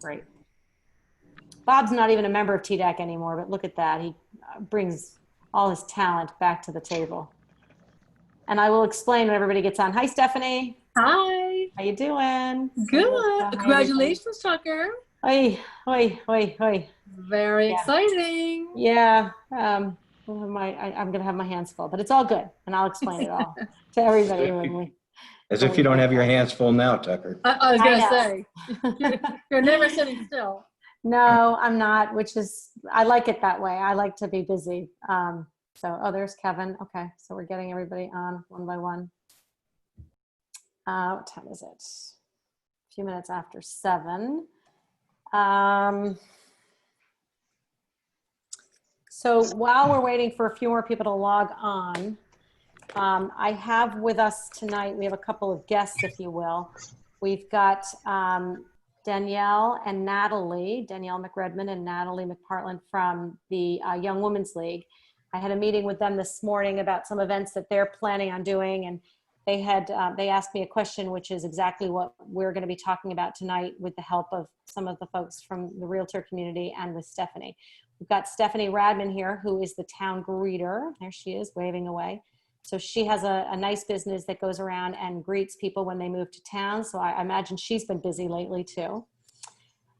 Great. Bob's not even a member of TDAC anymore, but look at that. He brings all his talent back to the table. And I will explain when everybody gets on. Hi, Stephanie. Hi. How you doing? Good. Congratulations, Tucker. Oi, oi, oi, oi. Very exciting. Yeah. I'm going to have my hands full, but it's all good. And I'll explain it all to everybody when we. As if you don't have your hands full now, Tucker. I was going to say, you're never sitting still. No, I'm not, which is, I like it that way. I like to be busy. There's Kevin. Okay, so we're getting everybody on one by one. What time is it? A few minutes after 7. So while we're waiting for a few more people to log on, I have with us tonight, we have a couple of guests, if you will. We've got Danielle McRedmond and Natalie McPartland from the Young Women's League. I had a meeting with them this morning about some events that they're planning on doing, and they asked me a question, which is exactly what we're going to be talking about tonight with the help of some of the folks from the realtor community and with Stephanie. We've got Stephanie Radman here, who is the town greeter. There she is, waving away. So she has a nice business that goes around and greets people when they move to town. So I imagine she's been busy lately too.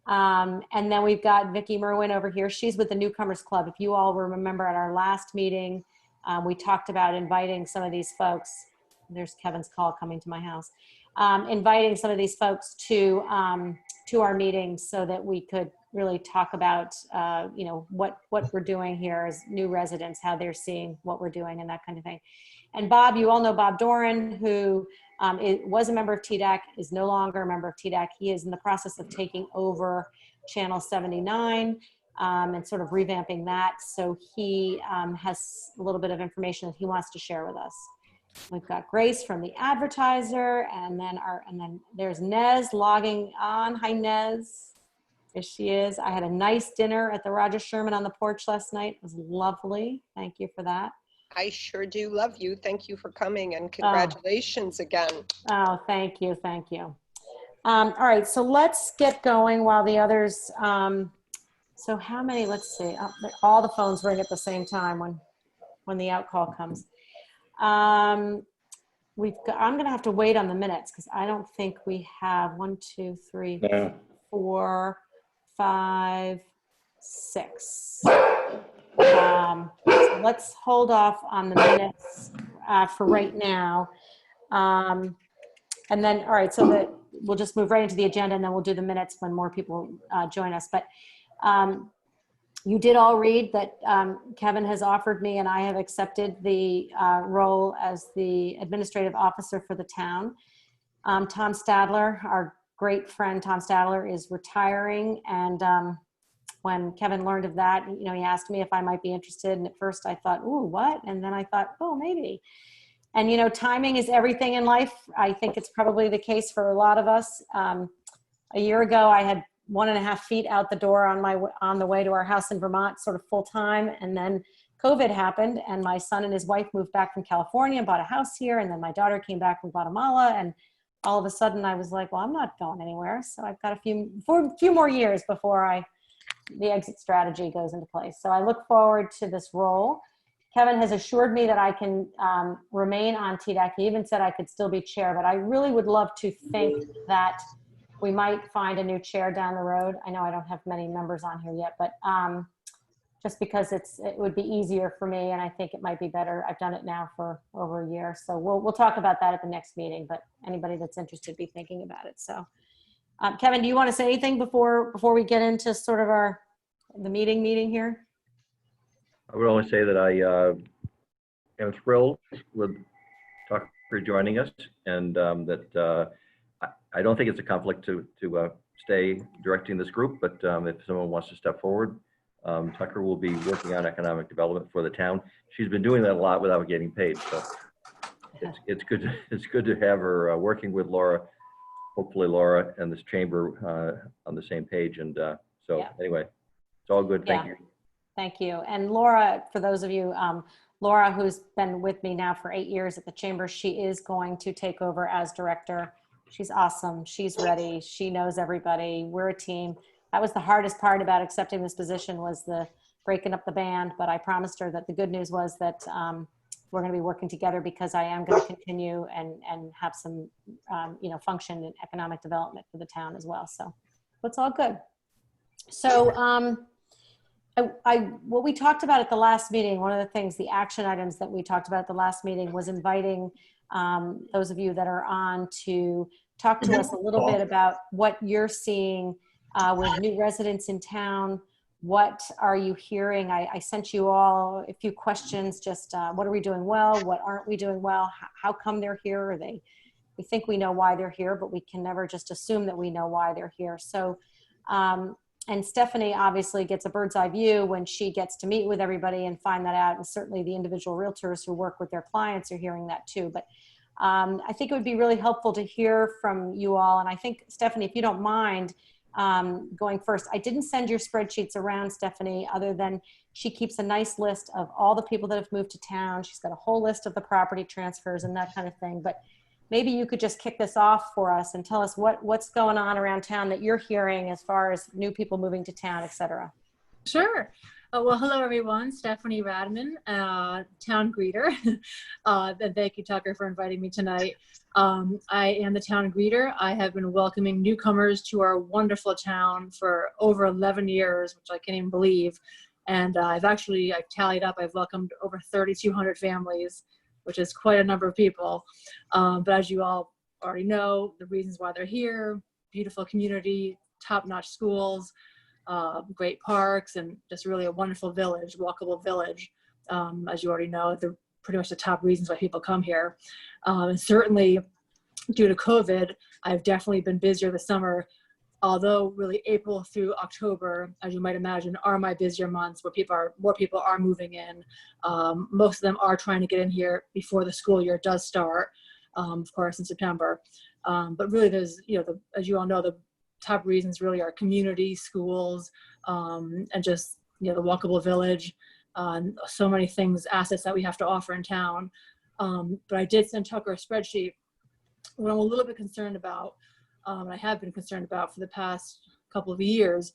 And then we've got Vicki Merwin over here. She's with the Newcomers Club. If you all remember at our last meeting, we talked about inviting some of these folks. There's Kevin's call coming to my house. Inviting some of these folks to our meetings so that we could really talk about, what we're doing here as new residents, how they're seeing what we're doing and that kind of thing. And Bob, you all know Bob Doran, who was a member of TDAC, is no longer a member of TDAC. He is in the process of taking over Channel 79 and sort of revamping that. So he has a little bit of information that he wants to share with us. We've got Grace from the Advertiser, and then there's Nez logging on. Hi, Nez. There she is. I had a nice dinner at the Roger Sherman on the porch last night. It was lovely. Thank you for that. I sure do love you. Thank you for coming, and congratulations again. Oh, thank you. Thank you. All right, so let's get going while the others, so how many, let's see, all the phones ring at the same time when the out call comes. I'm going to have to wait on the minutes because I don't think we have 1, 2, 3, 4, 5, 6. So let's hold off on the minutes for right now. And then, all right, so that we'll just move right into the agenda and then we'll do the minutes when more people join us. But you did all read that Kevin has offered me and I have accepted the role as the administrative officer for the town. Tom Stadler, our great friend Tom Stadler, is retiring, and when Kevin learned of that, he asked me if I might be interested, and at first I thought, ooh, what? And then I thought, oh, maybe. And timing is everything in life. I think it's probably the case for a lot of us. A year ago, I had 1.5 feet out the door on the way to our house in Vermont, sort of full time, and then COVID happened, and my son and his wife moved back from California and bought a house here, and then my daughter came back from Guatemala, and all of a sudden I was like, well, I'm not going anywhere. So I've got a few more years before the exit strategy goes into place. So I look forward to this role. Kevin has assured me that I can remain on TDAC. He even said I could still be chair, but I really would love to think that we might find a new chair down the road. I know I don't have many members on here yet, but just because it would be easier for me, and I think it might be better. I've done it now for over a year, so we'll talk about that at the next meeting. But anybody that's interested, be thinking about it. So, Kevin, do you want to say anything before we get into sort of the meeting here? I would only say that I am thrilled with Tucker joining us, and that I don't think it's a conflict to stay directing this group, but if someone wants to step forward, Tucker will be working on economic development for the town. She's been doing that a lot without getting paid, so it's good to have her working with Laura, hopefully Laura and this chamber on the same page. And anyway, it's all good. Thank you. Thank you. And Laura, for those of you, Laura, who's been with me now for 8 years at the chamber, she is going to take over as director She's awesome. She's ready. She knows everybody. We're a team. That was the hardest part about accepting this position, was the breaking up the band. But I promised her that the good news was that we're going to be working together, because I am going to continue and have some, function in economic development for the town as well. So it's all good. So what we talked about at the last meeting, one of the things, the action items that we talked about at the last meeting, was inviting those of you that are on to talk to us a little bit about what you're seeing with new residents in town. What are you hearing? I sent you all a few questions, just what are we doing well? What aren't we doing well? How come they're here? We think we know why they're here, but we can never just assume that we know why they're here. So, and Stephanie obviously gets a bird's eye view when she gets to meet with everybody and find that out. And certainly the individual realtors who work with their clients are hearing that too. But I think it would be really helpful to hear from you all. And I think, Stephanie, if you don't mind, going first. I didn't send your spreadsheets around, Stephanie, other than she keeps a nice list of all the people that have moved to town. She's got a whole list of the property transfers and that kind of thing. But maybe you could just kick this off for us and tell us what's going on around town that you're hearing as far as new people moving to town, et cetera. Sure. Well, hello, everyone. Stephanie Radman, town greeter. And thank you, Tucker, for inviting me tonight. I am the town greeter. I have been welcoming newcomers to our wonderful town for over 11 years, which I can't even believe. And I've tallied up, I've welcomed over 3,200 families, which is quite a number of people. But as you all already know, the reasons why they're here: beautiful community, top-notch schools, great parks, and just really a wonderful village, walkable village. As you already know, they're pretty much the top reasons why people come here. And certainly due to COVID, I've definitely been busier this summer, although really April through October, as you might imagine, are my busier months where more people are moving in. Most of them are trying to get in here before the school year does start, of course, in September. But really there's, as you all know, the top reasons really are community, schools, and just, the walkable village, so many things, assets that we have to offer in town. But I did send Tucker a spreadsheet. What I'm a little bit concerned about, I have been concerned about for the past couple of years,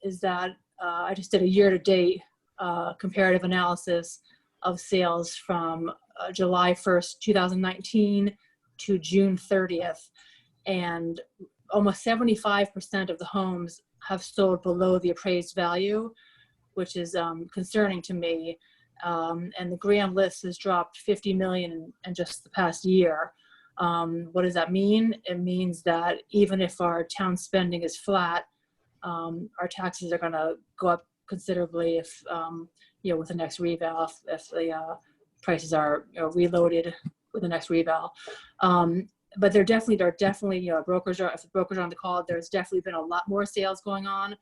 is that I just did a year-to-date comparative analysis of sales from July 1st, 2019 to June 30th. And almost 75% of the homes have sold below the appraised value, which is concerning to me. And the grand list has dropped 50 million in just the past year. What does that mean? It means that even if our town spending is flat, our taxes are going to go up considerably if, with the next reval, if the prices are reloaded with the next reval. But there are definitely, if the brokers are on the call, there's definitely been a lot more sales going on.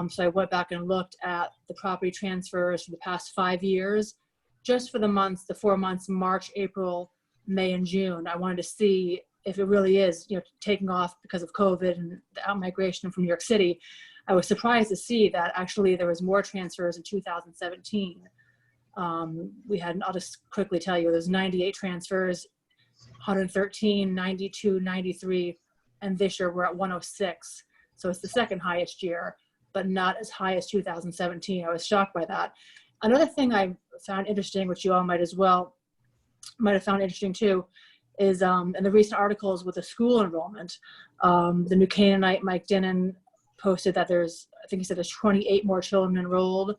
So I went back and looked at the property transfers for the past 5 years, just for the 4 months, March, April, May, and June. I wanted to see if it really is, taking off because of COVID and the outmigration from New York City. I was surprised to see that actually there was more transfers in 2017. I'll just quickly tell you, there's 98 transfers, 113, 92, 93, and this year we're at 106. So it's the second highest year, but not as high as 2017. I was shocked by that. Another thing I found interesting, which you all might have found interesting too, is in the recent articles with the school enrollment, the New Canaanite Mike Dinnan posted that there's 28 more children enrolled.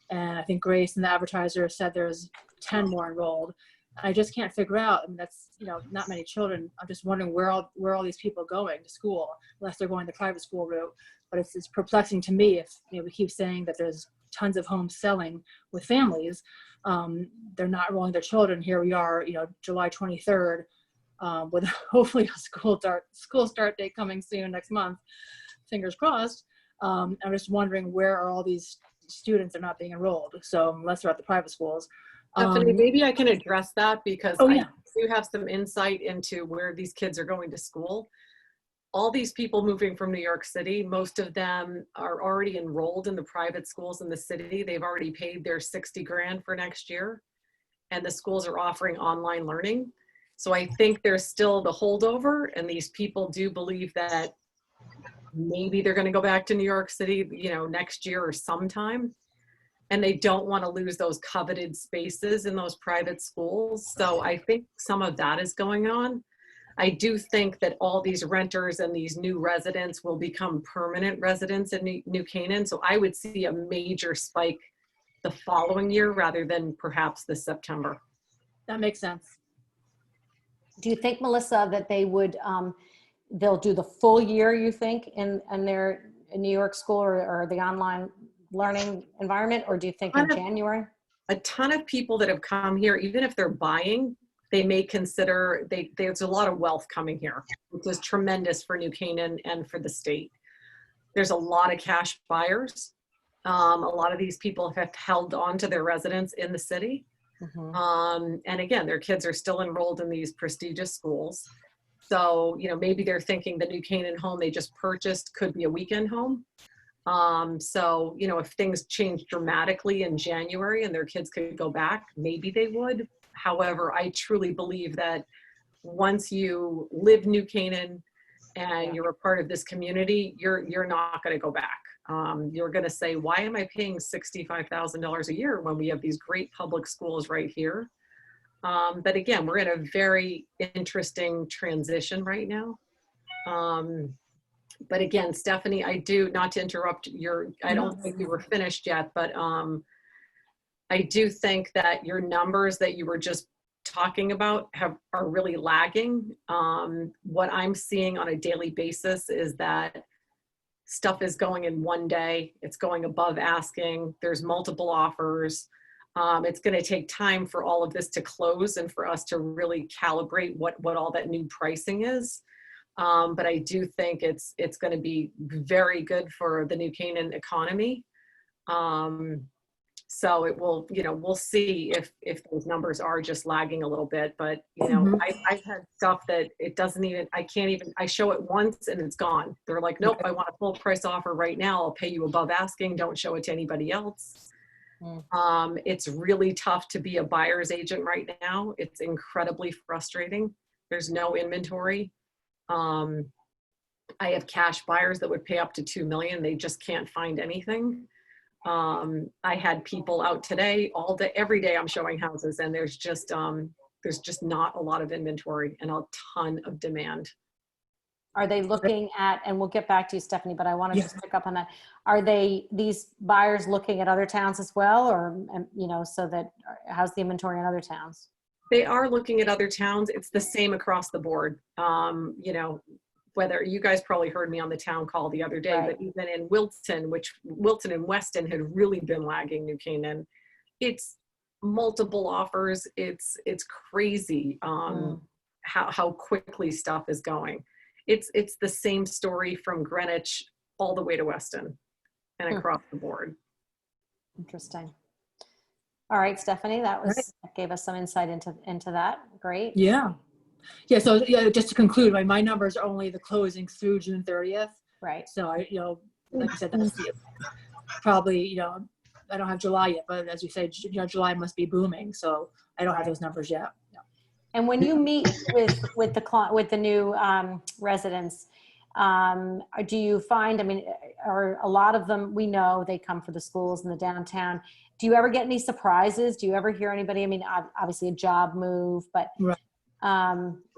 And I think Grace and the Advertiser said there's 10 more enrolled. I just can't figure out, that's, not many children. I'm just wondering where all these people going to school, unless they're going the private school route. But it's perplexing to me if, we keep saying that there's tons of homes selling with families. They're not enrolling their children. Here we are, July 23rd, with hopefully a school start date coming soon next month. Fingers crossed. I'm just wondering where are all these students that are not being enrolled. So unless they're at the private schools. Stephanie, maybe I can address that because Oh, yeah. I do have some insight into where these kids are going to school. All these people moving from New York City, most of them are already enrolled in the private schools in the city. They've already paid their 60 grand for next year, and the schools are offering online learning. So I think there's still the holdover, and these people do believe that maybe they're going to go back to New York City, next year or sometime. And they don't want to lose those coveted spaces in those private schools. So I think some of that is going on. I do think that all these renters and these new residents will become permanent residents in New Canaan. So I would see a major spike the following year rather than perhaps this September. That makes sense. Do you think, Melissa, that they would, they'll do the full year, you think, in their New York school or the online learning environment, or do you think in January? A ton of people that have come here, even if they're buying, they may consider, there's a lot of wealth coming here, which is tremendous for New Canaan and for the state. There's a lot of cash buyers. A lot of these people have held on to their residence in the city. And again, their kids are still enrolled in these prestigious schools. So, maybe they're thinking the New Canaan home they just purchased could be a weekend home. So, if things change dramatically in January and their kids could go back, maybe they would. However, I truly believe that once you live New Canaan and you're a part of this community, you're not going to go back. You're going to say, why am I paying $65,000 a year when we have these great public schools right here? But again, we're in a very interesting transition right now. But again, Stephanie, I do, not to interrupt I don't think we were finished yet, but I do think that your numbers that you were just talking about are really lagging. What I'm seeing on a daily basis is that stuff is going in one day. It's going above asking. There's multiple offers. It's going to take time for all of this to close and for us to really calibrate what all that new pricing is. But I do think it's going to be very good for the New Canaan economy. So it will, we'll see if those numbers are just lagging a little bit. But, I've had stuff that it doesn't even, I show it once and it's gone. They're like, nope, I want a full price offer right now. I'll pay you above asking. Don't show it to anybody else. It's really tough to be a buyer's agent right now. It's incredibly frustrating. There's no inventory. I have cash buyers that would pay up to $2 million. They just can't find anything. I had people out today all day, every day I'm showing houses, and there's just not a lot of inventory and a ton of demand. Are they looking at, and we'll get back to you, Stephanie, but I want to just pick up on that. Are these buyers looking at other towns as well, or, so that, how's the inventory in other towns? They are looking at other towns. It's the same across the board. Whether you guys probably heard me on the town call the other day, Right. but even in Wilton, which Wilton and Weston had really been lagging New Canaan, it's multiple offers. It's crazy how quickly stuff is going. It's the same story from Greenwich all the way to Weston and across the board. Interesting. All right, Stephanie, that gave us some insight into that. Great. Yeah. So just to conclude, my numbers are only the closings through June 30th. Right. So like I said, that's probably, I don't have July yet, but as you say, July must be booming. So I don't have those numbers yet. No. And when you meet with the new residents, do you find, or a lot of them, we know they come for the schools in the downtown. Do you ever get any surprises? Do you ever hear anybody? Obviously a job move, but Right.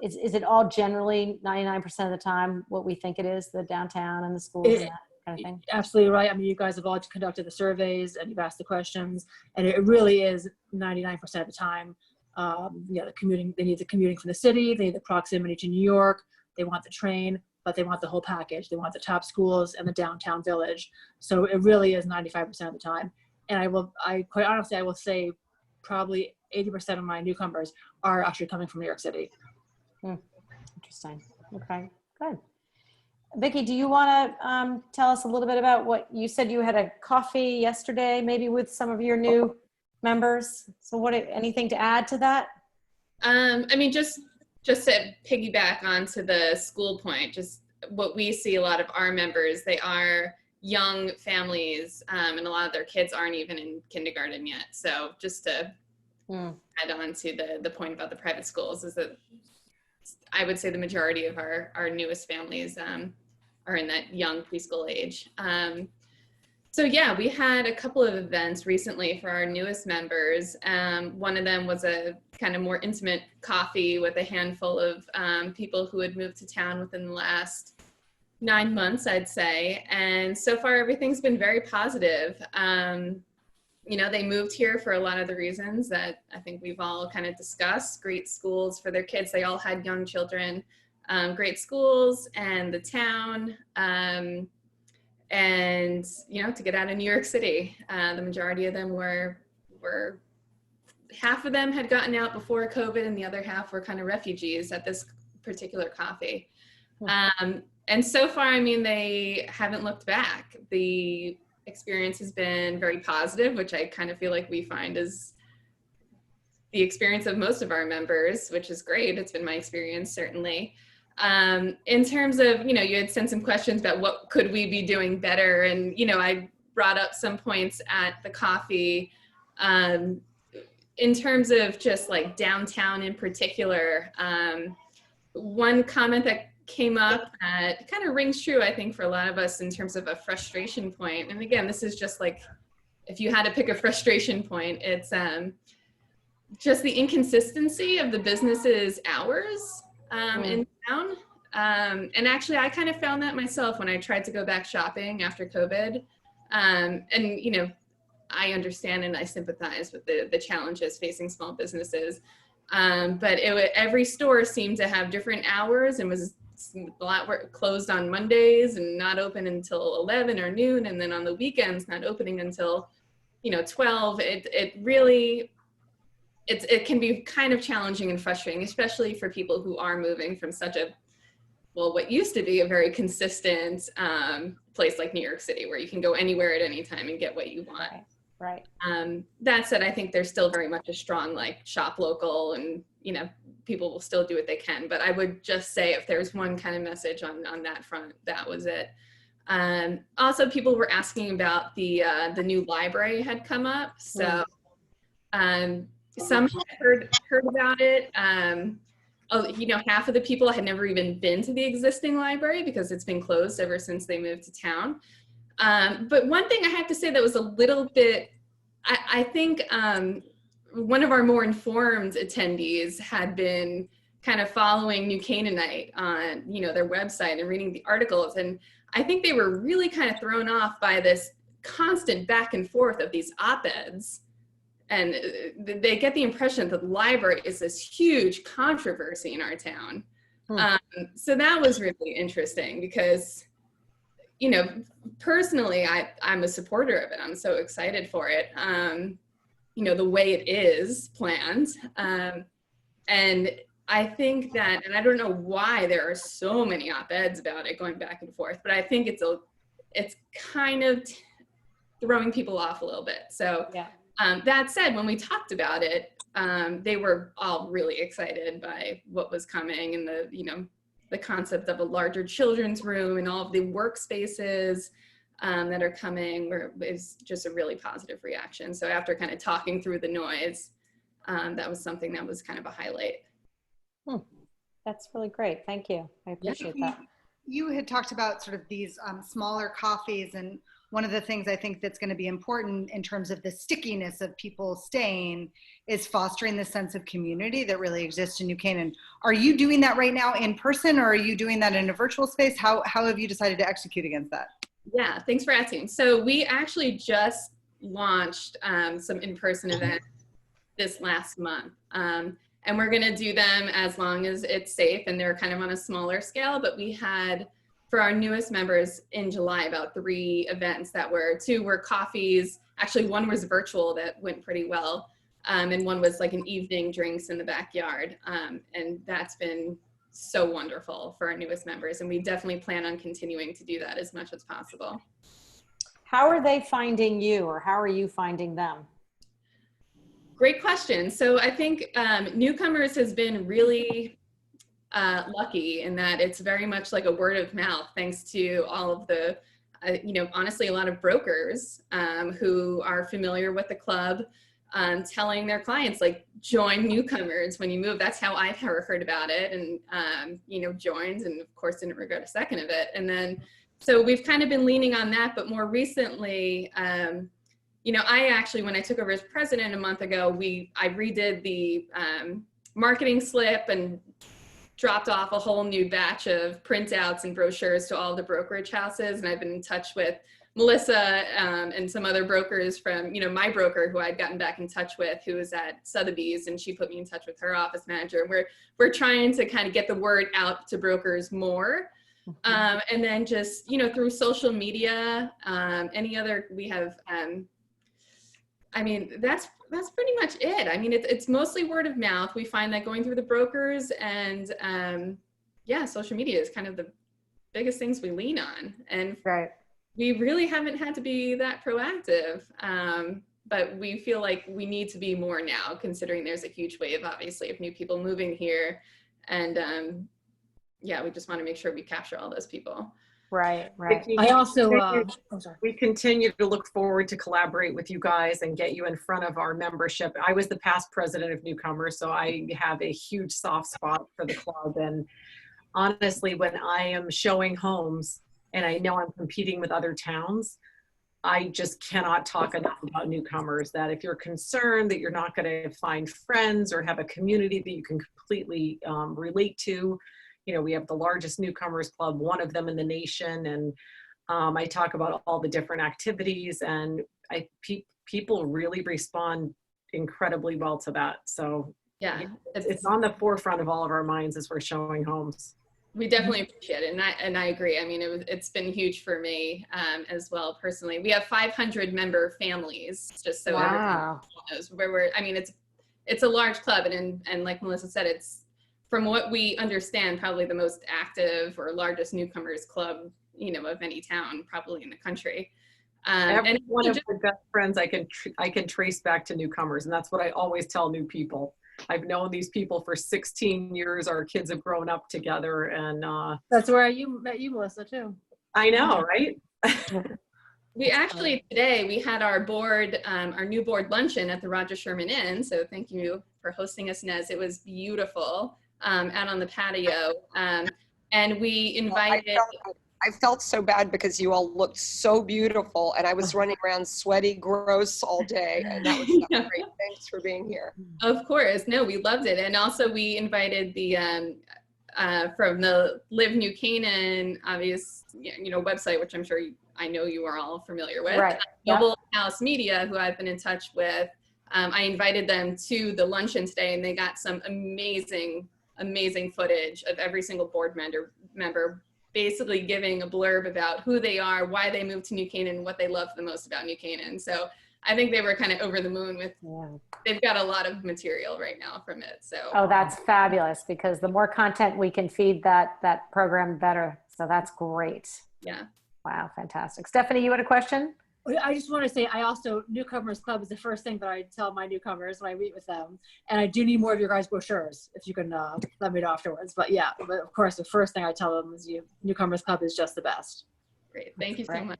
Is it all generally 99% of the time what we think it is, the downtown and the schools and that kind of thing? Absolutely right. You guys have all conducted the surveys and you've asked the questions, and it really is 99% of the time. The commuting, they need the commuting from the city, they need the proximity to New York, they want the train, but they want the whole package. They want the top schools and the downtown village. So it really is 95% of the time. And I quite honestly, I will say probably 80% of my newcomers are actually coming from New York City. Interesting. Okay, good. Vicki, do you want to tell us a little bit about what you said? You had a coffee yesterday, maybe with some of your new members. So anything to add to that? Just to piggyback onto the school point, just what we see a lot of our members, they are young families, and a lot of their kids aren't even in kindergarten yet. So just to add on to the point about the private schools, is that I would say the majority of our newest families are in that young preschool age. So yeah, we had a couple of events recently for our newest members. One of them was a kind of more intimate coffee with a handful of people who had moved to town within the last 9 months, I'd say. And so far, everything's been very positive. You know, they moved here for a lot of the reasons that I think we've all kind of discussed. Great schools for their kids. They all had young children, great schools and the town. And, you know, to get out of New York City. The majority of them were half of them had gotten out before COVID and the other half were kind of refugees at this particular coffee. And so far, I mean, they haven't looked back. The experience has been very positive, which I kind of feel like we find is the experience of most of our members, which is great. It's been my experience, certainly. In terms of, you know, you had sent some questions about what could we be doing better. And, you know, I brought up some points at the coffee in terms of just like downtown in particular. One comment that came up that kind of rings true, I think, for a lot of us in terms of a frustration point. And again, this is just like, if you had to pick a frustration point, it's just the inconsistency of the business's hours in town. And actually, I kind of found that myself when I tried to go back shopping after COVID. And, you know, I understand and I sympathize with the challenges facing small businesses. But every store seemed to have different hours and was a lot closed on Mondays and not open until 11 or noon. And then on the weekends, not opening until, you know, 12. It really, it can be kind of challenging and frustrating, especially for people who are moving from such a, well, what used to be a very consistent place like New York City, where you can go anywhere at any time and get what you want. Right. That said, I think there's still very much a strong, like, shop local, and, you know, people will still do what they can. But I would just say, if there's one kind of message on that front, that was it. Also, people were asking about the new library had come up. So some had heard about it. You know, half of the people had never even been to the existing library because it's been closed ever since they moved to town. But one thing I have to say that was a little bit, I think one of our more informed attendees had been kind of following New Canaanite on, you know, their website and reading the articles. And I think they were really kind of thrown off by this constant back and forth of these op-eds. And they get the impression that the library is this huge controversy in our town. So that was really interesting because, you know, personally, I'm a supporter of it. I'm so excited for it. You know, the way it is planned. And I think that, and I don't know why there are so many op-eds about it going back and forth, but I think it's kind of throwing people off a little bit. So Yeah. That said, when we talked about it, they were all really excited by what was coming and the, you know, the concept of a larger children's room and all of the workspaces that are coming is just a really positive reaction. So after kind of talking through the noise, that was something that was kind of a highlight. That's really great. Thank you. I appreciate that. You had talked about sort of these smaller coffees, and one of the things I think that's going to be important in terms of the stickiness of people staying is fostering the sense of community that really exists in New Canaan. Are you doing that right now in person, or are you doing that in a virtual space? How have you decided to execute against that? Yeah, thanks for asking. So we actually just launched some in-person events this last month. And we're going to do them as long as it's safe, and they're kind of on a smaller scale. But we had, for our newest members in July, about 3 events that were, 2 were coffees. Actually, one was virtual that went pretty well. And one was like an evening drinks in the backyard. And that's been so wonderful for our newest members. And we definitely plan on continuing to do that as much as possible. How are they finding you, or how are you finding them? Great question. So I think newcomers has been really lucky in that it's very much like a word of mouth, thanks to all of the, you know, honestly, a lot of brokers who are familiar with the club. telling their clients, like, join newcomers when you move. That's how I've heard about it, and joins, and of course didn't regret a second of it. And then, so we've kind of been leaning on that, but more recently, I actually, when I took over as president a month ago, I redid the marketing slip and dropped off a whole new batch of printouts and brochures to all the brokerage houses. And I've been in touch with Melissa and some other brokers from, my broker who I'd gotten back in touch with, who was at Sotheby's, and she put me in touch with her office manager. And we're trying to kind of get the word out to brokers more. And then just, through social media, we have, that's pretty much it. I mean, it's mostly word of mouth. We find that going through the brokers and social media is kind of the biggest things we lean on. And Right. we really haven't had to be that proactive, but we feel like we need to be more now, considering there's a huge wave, obviously, of new people moving here. And we just want to make sure we capture all those people. Right. I also, we continue to look forward to collaborate with you guys and get you in front of our membership. I was the past president of Newcomers, so I have a huge soft spot for the club. And honestly, when I am showing homes and I know I'm competing with other towns, I just cannot talk enough about Newcomers, that if you're concerned that you're not going to find friends or have a community that you can completely relate to, we have the largest Newcomers club, one of them in the nation. And I talk about all the different activities, and people really respond incredibly well to that. So Yeah, it's on the forefront of all of our minds as we're showing homes. We definitely appreciate it, and I agree. I mean, it's been huge for me as well personally. We have 500 member families, just so everyone knows where we're. I mean, it's a large club, and like Melissa said, it's, from what we understand, probably the most active or largest Newcomers club, of any town probably in the country. Every one of my best friends I can trace back to Newcomers, and that's what I always tell new people. I've known these people for 16 years. Our kids have grown up together, and that's where you met you, Melissa, too. I know, right? We actually, today, we had our new board luncheon at the Roger Sherman Inn. So thank you for hosting us, Nez. It was beautiful out on the patio. And we invited... I felt so bad because you all looked so beautiful, and I was running around sweaty, gross all day, and that was great. Thanks for being here. Of course. No, we loved it. And also we invited the from the Live New Canaan website, which I'm sure I know you are all familiar with. Right. Noble House Media, who I've been in touch with. I invited them to the luncheon today, and they got some amazing footage of every single board member basically giving a blurb about who they are, why they moved to New Canaan, and what they love the most about New Canaan. So I think they were kind of over the moon with, they've got a lot of material right now from it. So. Oh, that's fabulous, because the more content we can feed that program, better. So that's great. Yeah. Wow. Fantastic. Stephanie, you had a question? I just want to say, Newcomers Club is the first thing that I tell my newcomers when I meet with them. And I do need more of your guys' brochures, if you can let me know afterwards. But of course, the first thing I tell them is Newcomers Club is just the best. Great. Thank you so much.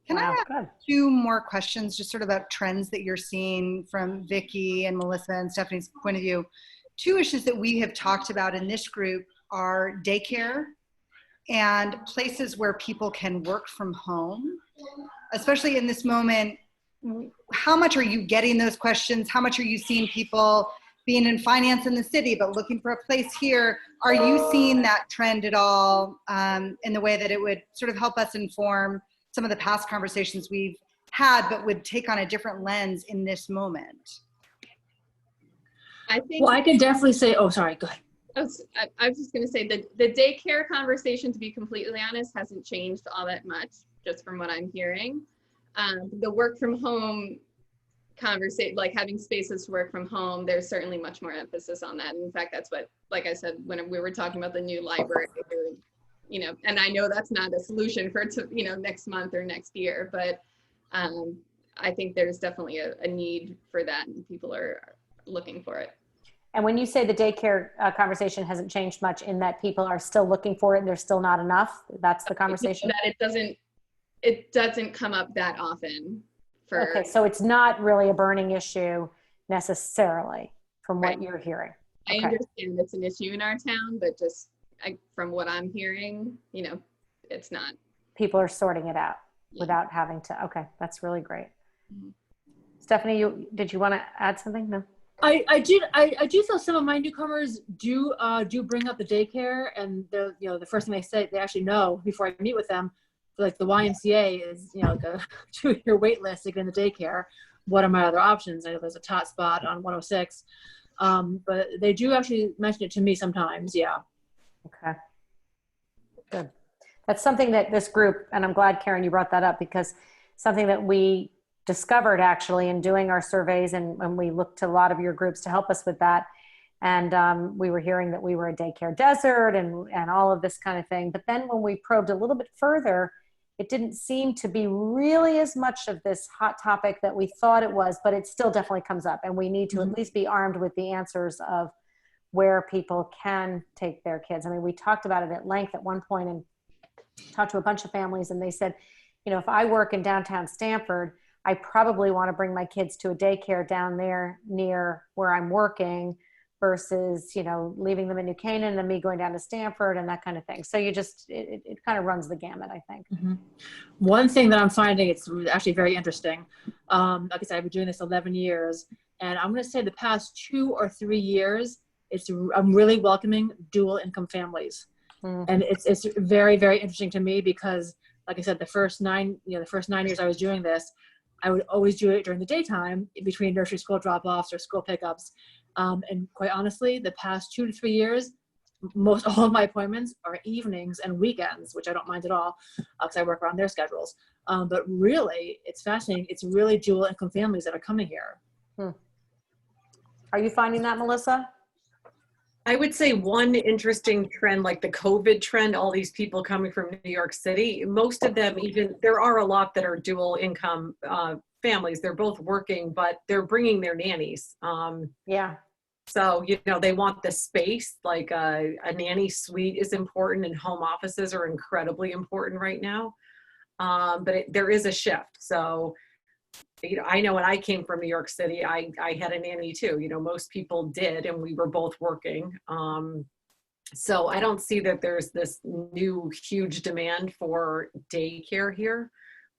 Can I ask two more questions, just sort of about trends that you're seeing from Vicki and Melissa and Stephanie's point of view? Two issues that we have talked about in this group are daycare and places where people can work from home. Especially in this moment, how much are you getting those questions? How much are you seeing people being in finance in the city, but looking for a place here? Are you seeing that trend at all in the way that it would sort of help us inform some of the past conversations we've had, but would take on a different lens in this moment? I think. Well, I can definitely say, oh, sorry, go ahead. I was just going to say that the daycare conversation, to be completely honest, hasn't changed all that much, just from what I'm hearing. The work from home conversation, like having spaces to work from home, there's certainly much more emphasis on that. And in fact, that's what, like I said, when we were talking about the new library, and I know that's not a solution for next month or next year, but I think there's definitely a need for that, and people are looking for it. And when you say the daycare conversation hasn't changed much, in that people are still looking for it and there's still not enough, that's the conversation? That it doesn't come up that often. Okay, so it's not really a burning issue. necessarily from what Right. you're hearing. I Okay. understand it's an issue in our town, but just from what I'm hearing, it's not. People are sorting it out Yeah. without having to. Okay, that's really great. Mhm. Stephanie, did you want to add something? No. I do feel some of my newcomers do bring up the daycare, and the first thing they say, they actually know before I meet with them, like the YMCA is like a 2-year wait list to get in the daycare. What are my other options? I know there's a tot spot on 106, but they do actually mention it to me sometimes. Yeah. Okay. Good. That's something that this group, and I'm glad, Karen, you brought that up, because something that we discovered actually in doing our surveys, and when we looked to a lot of your groups to help us with that. And we were hearing that we were a daycare desert and all of this kind of thing. But then when we probed a little bit further, it didn't seem to be really as much of this hot topic that we thought it was, but it still definitely comes up. And we need to at least be armed with the answers of where people can take their kids. I mean, we talked about it at length at one point and talked to a bunch of families, and they said, if I work in downtown Stamford, I probably want to bring my kids to a daycare down there near where I'm working versus, leaving them in New Canaan and then me going down to Stamford and that kind of thing. So it kind of runs the gamut, I think. Mm-hmm. One thing that I'm finding, it's actually very interesting. Like I said, I've been doing this 11 years, and I'm going to say the past 2 or 3 years, I'm really welcoming dual income families. And it's very, very interesting to me because, like I said, the first 9 years I was doing this, I would always do it during the daytime between nursery school drop-offs or school pickups. And quite honestly, the past 2 to 3 years, most all of my appointments are evenings and weekends, which I don't mind at all because I work around their schedules. But really, it's fascinating. It's really dual income families that are coming here. Are you finding that, Melissa? I would say one interesting trend, like the COVID trend, all these people coming from New York City, most of them, there are a lot that are dual income families. They're both working, but they're bringing their nannies. Yeah. So, they want the space, like a nanny suite is important, and home offices are incredibly important right now. But there is a shift. So, I know when I came from New York City, I had a nanny too. Most people did, and we were both working. So I don't see that there's this new huge demand for daycare here.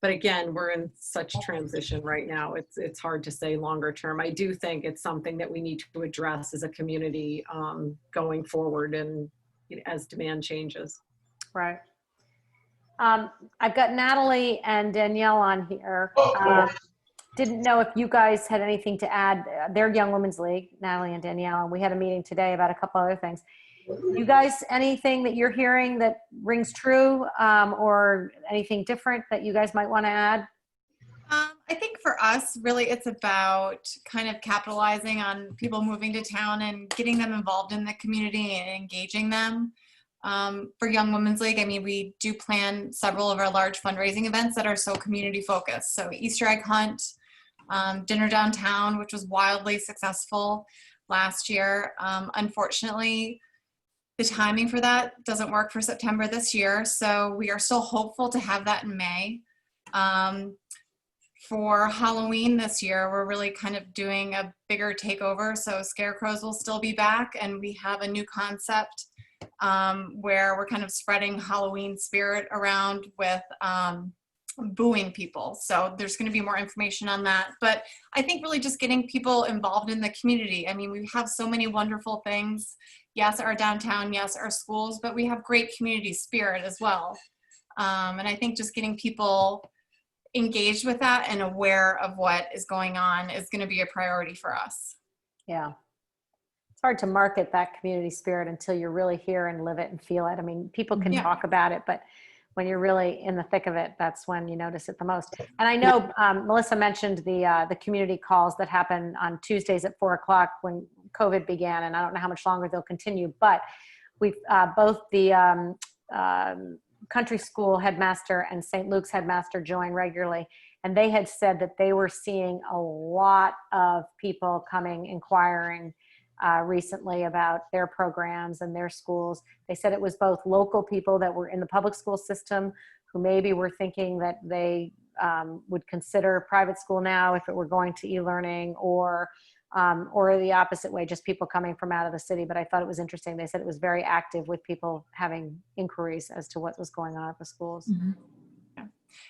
But again, we're in such transition right now. It's hard to say longer term. I do think it's something that we need to address as a community going forward, and as demand changes. Right. I've got Natalie and Danielle on here. Didn't know if you guys had anything to add. They're Young Women's League, Natalie and Danielle, and we had a meeting today about a couple other things. You guys, anything that you're hearing that rings true, or anything different that you guys might want to add? I think for us, really, it's about kind of capitalizing on people moving to town and getting them involved in the community and engaging them. For Young Women's League, I mean, we do plan several of our large fundraising events that are so community focused. So Easter egg hunt, dinner downtown, which was wildly successful last year. Unfortunately, the timing for that doesn't work for September this year. So we are still hopeful to have that in May. For Halloween this year, we're really kind of doing a bigger takeover. So scarecrows will still be back, and we have a new concept where we're kind of spreading Halloween spirit around with booing people. So there's going to be more information on that. But I think really just getting people involved in the community. I mean, we have so many wonderful things. Yes, our downtown, yes, our schools, but we have great community spirit as well. And I think just getting people engaged with that and aware of what is going on is going to be a priority for us. Yeah. It's hard to market that community spirit until you're really here and live it and feel it. I mean, people can talk about it, but when you're really in the thick of it, that's when you notice it the most. And I know Melissa mentioned the community calls that happen on Tuesdays at 4:00 when COVID began, and I don't know how much longer they'll continue, but we've both the country school headmaster and St. Luke's headmaster join regularly. And they had said that they were seeing a lot of people coming, inquiring recently about their programs and their schools. They said it was both local people that were in the public school system who maybe were thinking that they would consider private school now if it were going to e-learning, or or the opposite way, just people coming from out of the city. But I thought it was interesting. They said it was very active with people having inquiries as to what was going on at the schools. Mm-hmm. Yeah.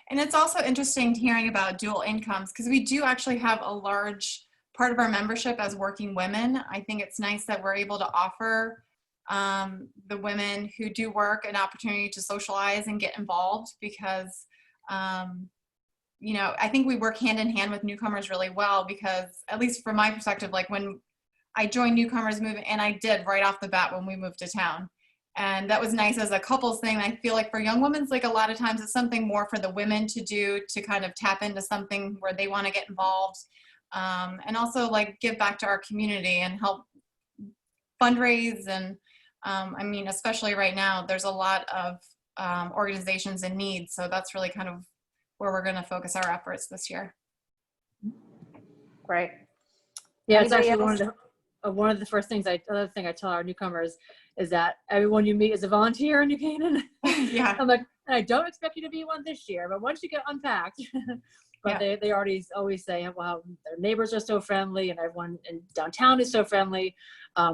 And it's also interesting hearing about dual incomes, because we do actually have a large part of our membership as working women. I think it's nice that we're able to offer the women who do work an opportunity to socialize and get involved, because you know, I think we work hand in hand with newcomers really well, because at least from my perspective, like when I joined Newcomers Movement, and I did right off the bat when we moved to town, and that was nice as a couples thing. I feel like for young women, like a lot of times it's something more for the women to do, to kind of tap into something where they want to get involved, and also like give back to our community and help fundraise. And I mean, especially right now, there's a lot of organizations in need, so that's really kind of where we're going to focus our efforts this year. Great. Yeah, it's Anybody actually one of the first things other thing I tell our newcomers is that everyone you meet is a volunteer in New Canaan. Yeah. I'm like, I don't expect you to be one this year, but once you get unpacked, but Yeah. they already always say, wow, their neighbors are so friendly and everyone in downtown is so friendly.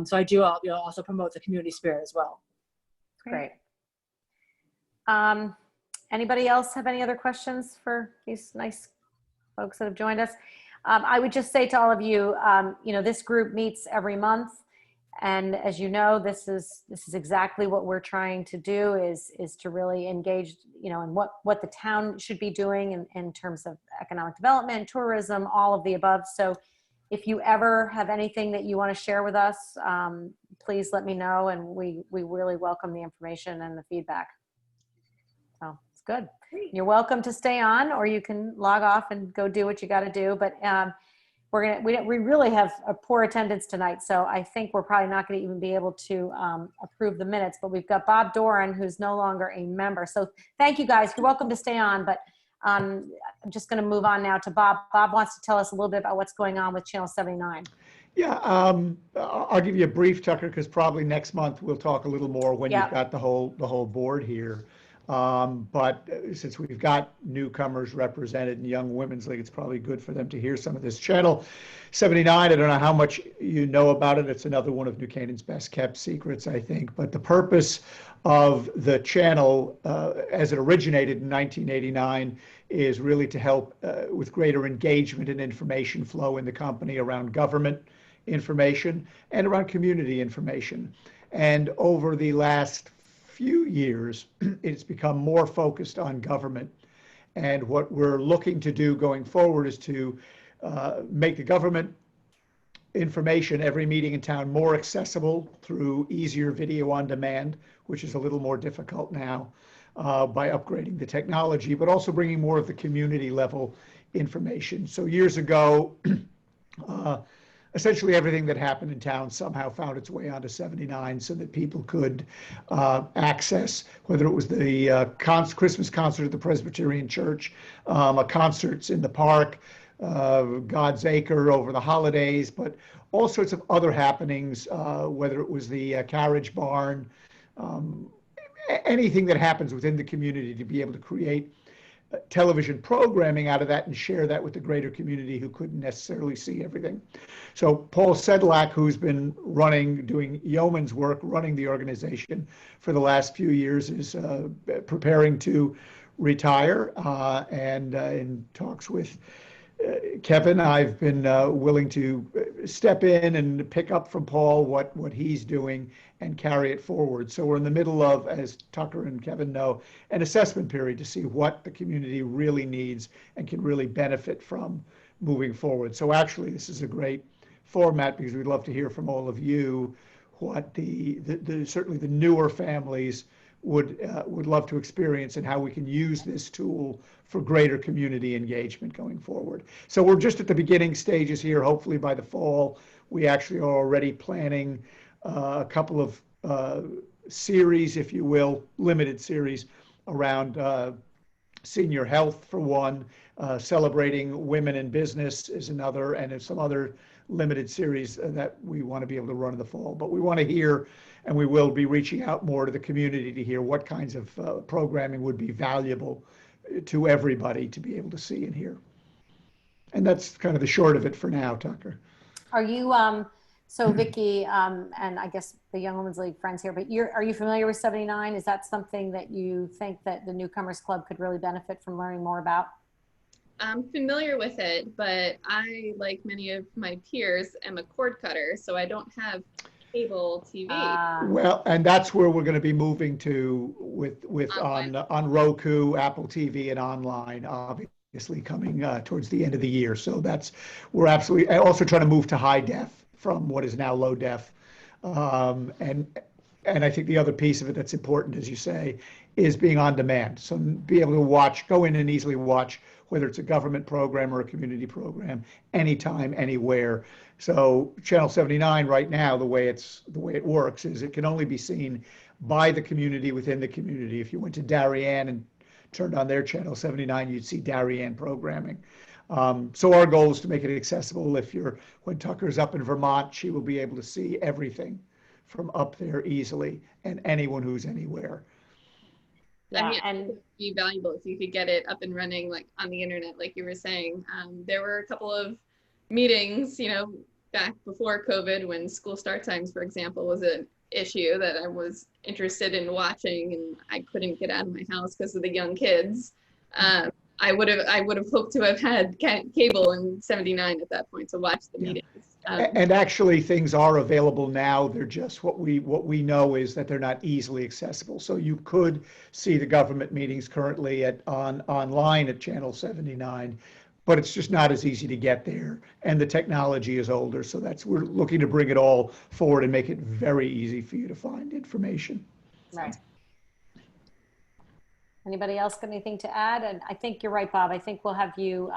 So I do also promote the community spirit as well. Great. Anybody else have any other questions for these nice folks that have joined us? I would just say to all of you, this group meets every month, and as you know, this is exactly what we're trying to do is to really engage, in what the town should be doing in terms of economic development, tourism, all of the above. So if you ever have anything that you want to share with us, please let me know, and we really welcome the information and the feedback. So it's good. You're welcome to stay on, or you can log off and go do what you got to do. But we really have a poor attendance tonight, so I think we're probably not going to even be able to approve the minutes. But we've got Bob Doran, who's no longer a member. So thank you guys. You're welcome to stay on, but I'm just going to move on now to Bob. Bob wants to tell us a little bit about what's going on with Channel 79. Yeah, I'll give you a brief, Tucker, because probably next month we'll talk a little more when you've got the whole board here. But since we've got newcomers represented in Young Women's League, it's probably good for them to hear some of this. Channel 79, I don't know how much you know about it. It's another one of New Canaan's best kept secrets, I think. But the purpose of the channel, as it originated in 1989, is really to help with greater engagement and information flow in the company around government information and around community information. And over the last few years, it's become more focused on government. And what we're looking to do going forward is to make the government information, every meeting in town, more accessible through easier video on demand, which is a little more difficult now by upgrading the technology, but also bringing more of the community level information. So years ago, essentially everything that happened in town somehow found its way onto 79 so that people could access, whether it was the Christmas concert at the Presbyterian Church, concerts in the park, God's Acre over the holidays, but all sorts of other happenings, whether it was the carriage barn, anything that happens within the community, to be able to create television programming out of that and share that with the greater community who couldn't necessarily see everything. So Paul Sedlak, who's been doing yeoman's work, running the organization for the last few years, is preparing to retire, and in talks with Kevin, I've been willing to step in and pick up from Paul what he's doing and carry it forward. So we're in the middle of, as Tucker and Kevin know, an assessment period to see what the community really needs and can really benefit from moving forward. So actually, this is a great format because we'd love to hear from all of you what certainly the newer families would love to experience and how we can use this tool for greater community engagement going forward. So we're just at the beginning stages here. Hopefully by the fall, we actually are already planning a couple of series, if you will, limited series around senior health for one, celebrating women in business is another, and some other limited series that we want to be able to run in the fall. But we want to hear, and we will be reaching out more to the community to hear what kinds of programming would be valuable to everybody to be able to see and hear. And that's kind of the short of it for now, Tucker. Are you, so Vicky, and I guess the Young Women's League friends here, but are you familiar with 79? Is that something that you think that the Newcomers Club could really benefit from learning more about? I'm familiar with it, but I, like many of my peers, am a cord cutter, so I don't have cable TV. Well, and that's where we're going to be moving to with on Roku, Apple TV, and online, obviously coming towards the end of the year. So we're absolutely also trying to move to high def from what is now low def. And I think the other piece of it that's important, as you say, is being on demand. So be able to go in and easily watch, whether it's a government program or a community program, anytime, anywhere. So Channel 79 right now, the way it works is it can only be seen by the community within the community. If you went to Darien and turned on their Channel 79, you'd see Darien programming. So our goal is to make it accessible. When Tucker's up in Vermont, she will be able to see everything from up there easily, and anyone who's anywhere. I mean, it would be valuable if you could get it up and running, like on the internet, like you were saying. There were a couple of meetings, back before COVID, when school start times, for example, was an issue that I was interested in watching, and I couldn't get out of my house because of the young kids. I would have hoped to have had cable in 79 at that point to watch the meetings. And actually, things are available now. They're just what we know is that they're not easily accessible. So you could see the government meetings currently online at Channel 79, but it's just not as easy to get there. And the technology is older, so we're looking to bring it all forward and make it very easy for you to find information. Right. Anybody else got anything to add? And I think you're right, Bob. I think we'll have you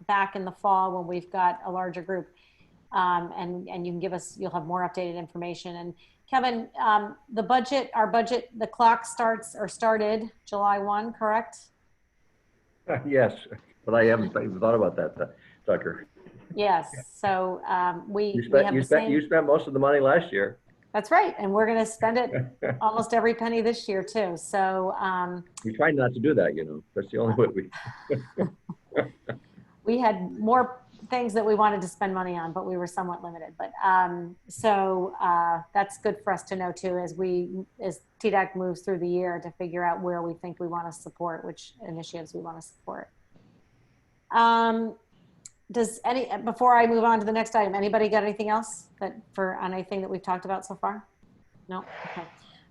back in the fall when we've got a larger group. And you can you'll have more updated information. And Kevin, our budget, the clock started July 1, correct? Yes, but I haven't even thought about that, Tucker. Yes. So You spent most of the money last year. That's right. And we're going to spend it almost every penny this year too. So we tried not to do that, That's the only way we had more things that we wanted to spend money on, but we were somewhat limited. But so that's good for us to know too, as TDAC moves through the year to figure out where we think we want to support, which initiatives we want to support. Before I move on to the next item, anybody got anything else on anything that we've talked about so far? No? Okay.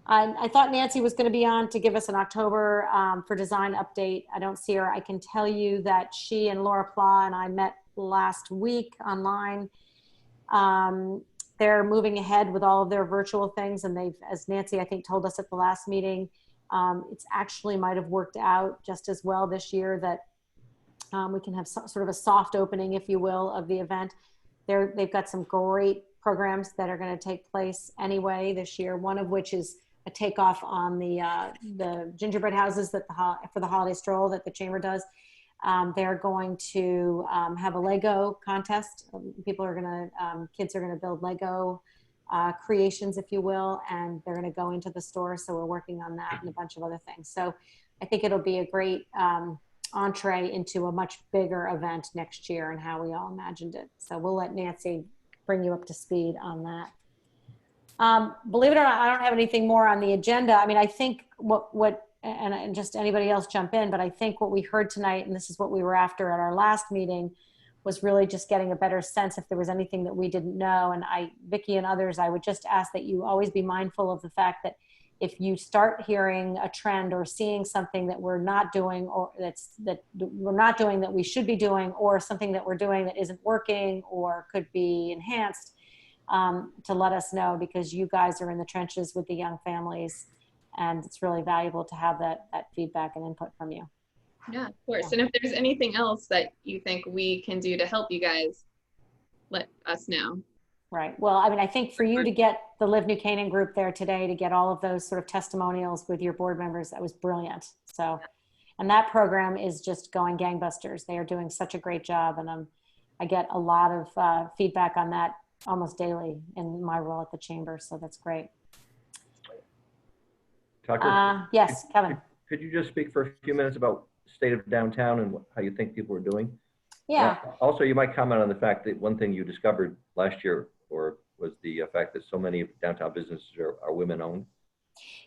I thought Nancy was going to be on to give us an October for design update. I don't see her. I can tell you that she and Laura Pla and I met last week online. They're moving ahead with all of their virtual things, and as Nancy I think told us at the last meeting, it's actually might have worked out just as well this year that we can have sort of a soft opening, if you will, of the event. They've got some great programs that are going to take place anyway this year, one of which is a takeoff on the gingerbread houses for the holiday stroll that the chamber does. They're going to have a Lego contest. Kids are going to build Lego creations, if you will, and they're going to go into the store. So we're working on that and a bunch of other things. So I think it'll be a great entree into a much bigger event next year and how we all imagined it. So we'll let Nancy bring you up to speed on that. Believe it or not, I don't have anything more on the agenda. I mean, I think and just anybody else jump in, but I think what we heard tonight, and this is what we were after at our last meeting, was really just getting a better sense if there was anything that we didn't know. And Vicky and others, I would just ask that you always be mindful of the fact that if you start hearing a trend or seeing something that we're not doing, or that we're not doing that we should be doing, or something that we're doing that isn't working or could be enhanced, to let us know, because you guys are in the trenches with the young families, and it's really valuable to have that feedback and input from you. Yeah, of course. And if there's anything else that you think we can do to help you guys, let us know. Right. Well, I mean, I think for you to get the Live New Canaan group there today, to get all of those sort of testimonials with your board members, that was brilliant. So, and that program is just going gangbusters. They are doing such a great job. And I get a lot of feedback on that almost daily in my role at the chamber. So that's great. Tucker? Yes, Kevin. Could you just speak for a few minutes about state of downtown and how you think people are doing? Yeah. Also, you might comment on the fact that one thing you discovered last year was the fact that so many downtown businesses are women-owned.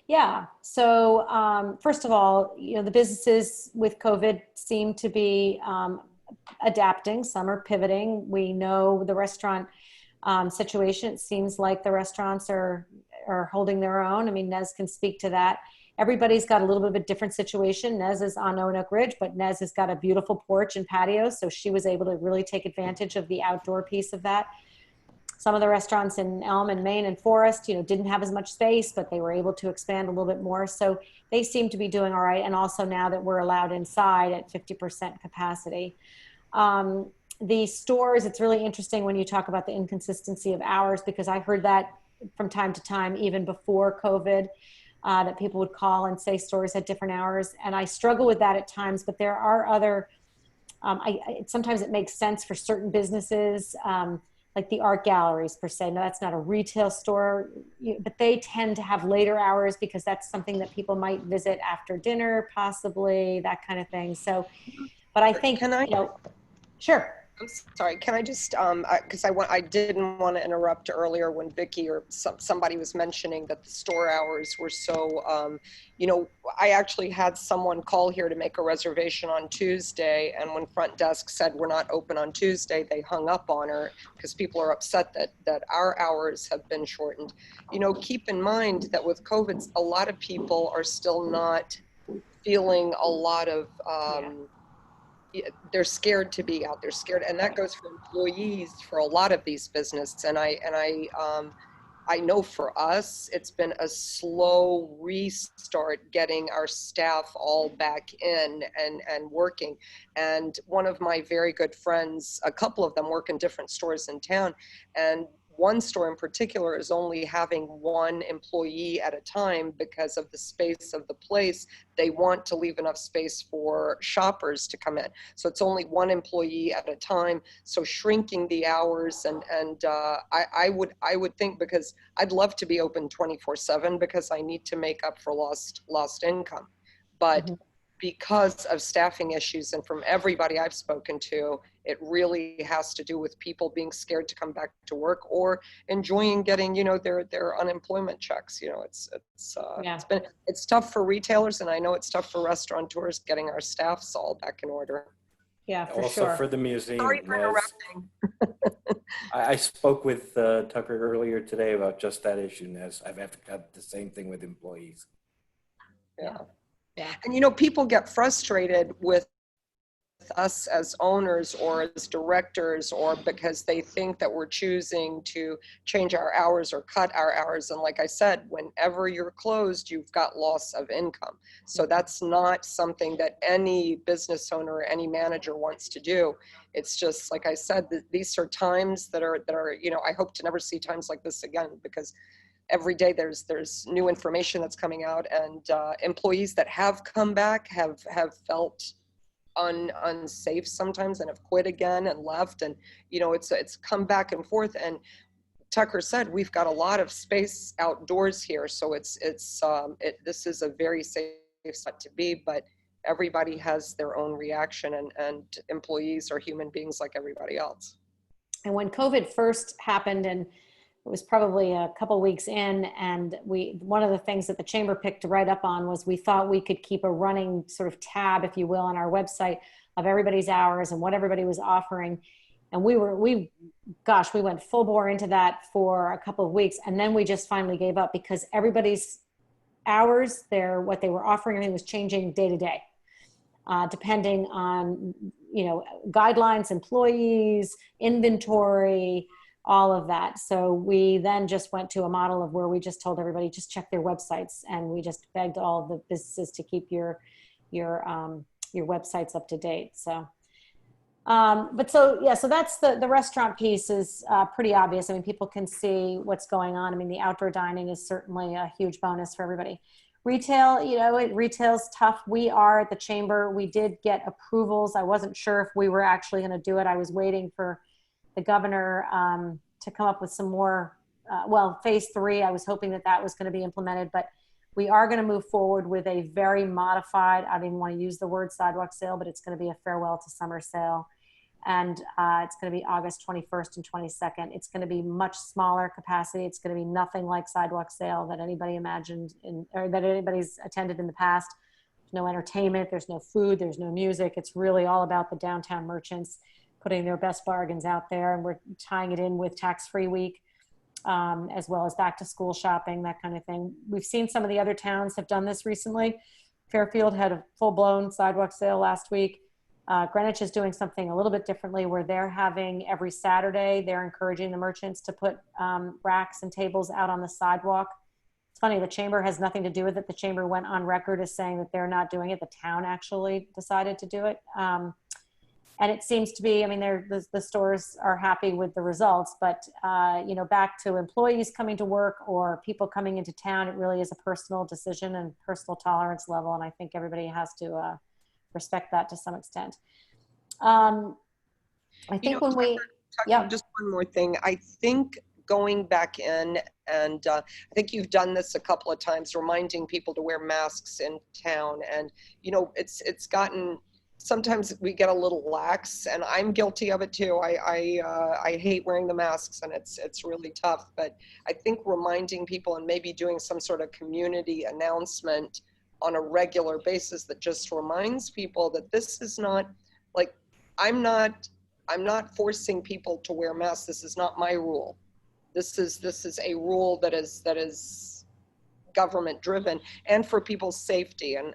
Yeah. So first of all, the businesses with COVID seem to be adapting. Some are pivoting. We know the restaurant situation. It seems like the restaurants are holding their own. I mean, Nez can speak to that. Everybody's got a little bit of a different situation. Nez is on Oak Ridge, but Nez has got a beautiful porch and patio, so she was able to really take advantage of the outdoor piece of that. Some of the restaurants in Elm and Main and Forest, didn't have as much space, but they were able to expand a little bit more. So they seem to be doing all right. And also now that we're allowed inside at 50% capacity. The stores, it's really interesting when you talk about the inconsistency of hours, because I heard that from time to time, even before COVID, that people would call and say stores had different hours. And I struggle with that at times, but there are other, sometimes it makes sense for certain businesses, like the art galleries per se. No, that's not a retail store, but they tend to have later hours because that's something that people might visit after dinner, possibly, that kind of thing. So, but I think, sure. I'm sorry, can I just, because I didn't want to interrupt earlier when Vicky or somebody was mentioning that the store hours were so, I actually had someone call here to make a reservation on Tuesday, and when front desk said we're not open on Tuesday, they hung up on her because people are upset that our hours have been shortened. Keep in mind that with COVID, a lot of people are still not feeling a lot of, they're scared to be out. They're scared, and that goes for employees for a lot of these businesses. And I know for us, it's been a slow restart getting our staff all back in and working. And one of my very good friends, a couple of them work in different stores in town, and one store in particular is only having one employee at a time because of the space of the place. They want to leave enough space for shoppers to come in. So it's only one employee at a time. So shrinking the hours I would think, because I'd love to be open 24/7 because I need to make up for lost income. But because of staffing issues, and from everybody I've spoken to, it really has to do with people being scared to come back to work or enjoying getting, their unemployment checks. It's tough for retailers, and I know it's tough for restaurateurs getting our staffs all back in order. Yeah, for also sure. for the museum. Sorry for interrupting. I spoke with Tucker earlier today about just that issue, Nez. I've got the same thing with employees. Yeah. And people get frustrated with us as owners or as directors, or because they think that we're choosing to change our hours or cut our hours. And like I said, whenever you're closed, you've got loss of income. So that's not something that any business owner or any manager wants to do. It's just, like I said, these are times that are, I hope to never see times like this again, because every day there's new information that's coming out, and employees that have come back have felt unsafe sometimes and have quit again and left, and it's come back and forth. And Tucker said we've got a lot of space outdoors here, so this is a very safe spot to be, but everybody has their own reaction, and employees are human beings like everybody else. And when COVID first happened, and it was probably a couple weeks in, and one of the things that the chamber picked right up on was we thought we could keep a running sort of tab, if you will, on our website of everybody's hours and what everybody was offering. And we went full bore into that for a couple of weeks, and then we just finally gave up because everybody's hours, what they were offering, everything was changing day to day, depending on guidelines, employees, inventory, all of that. So we then just went to a model of where we just told everybody, just check their websites. And we just begged all of the businesses to keep your websites up to date. So, so that's the restaurant piece is pretty obvious. I mean, people can see what's going on. I mean, the outdoor dining is certainly a huge bonus for everybody. Retail, retail's tough. We are at the chamber. We did get approvals. I wasn't sure if we were actually going to do it. I was waiting for the governor to come up with some more, phase 3, I was hoping that was going to be implemented, but we are going to move forward with a very modified, I don't even want to use the word sidewalk sale, but it's going to be a farewell to summer sale. And it's going to be August 21st and 22nd. It's going to be much smaller capacity. It's going to be nothing like Sidewalk Sale that anybody imagined or that anybody's attended in the past. There's no entertainment, there's no food, there's no music. It's really all about the downtown merchants putting their best bargains out there. And we're tying it in with tax-free week, as well as back to school shopping, that kind of thing. We've seen some of the other towns have done this recently. Fairfield had a full-blown Sidewalk Sale last week. Greenwich is doing something a little bit differently where they're having every Saturday, they're encouraging the merchants to put racks and tables out on the sidewalk. It's funny, the chamber has nothing to do with it. The chamber went on record as saying that they're not doing it. The town actually decided to do it. And it seems to be, I mean, the stores are happy with the results, but you know, back to employees coming to work or people coming into town, it really is a personal decision and personal tolerance level. And I think everybody has to respect that to some extent. I think when we, yeah, just one more thing. I think going back in, and I think you've done this a couple of times, reminding people to wear masks in town. And, you know, it's gotten, sometimes we get a little lax, and I'm guilty of it too. I hate wearing the masks, and it's really tough. But I think reminding people and maybe doing some sort of community announcement on a regular basis that just reminds people that this is not like, I'm not forcing people to wear masks. This is not my rule. This is a rule that is government driven and for people's safety and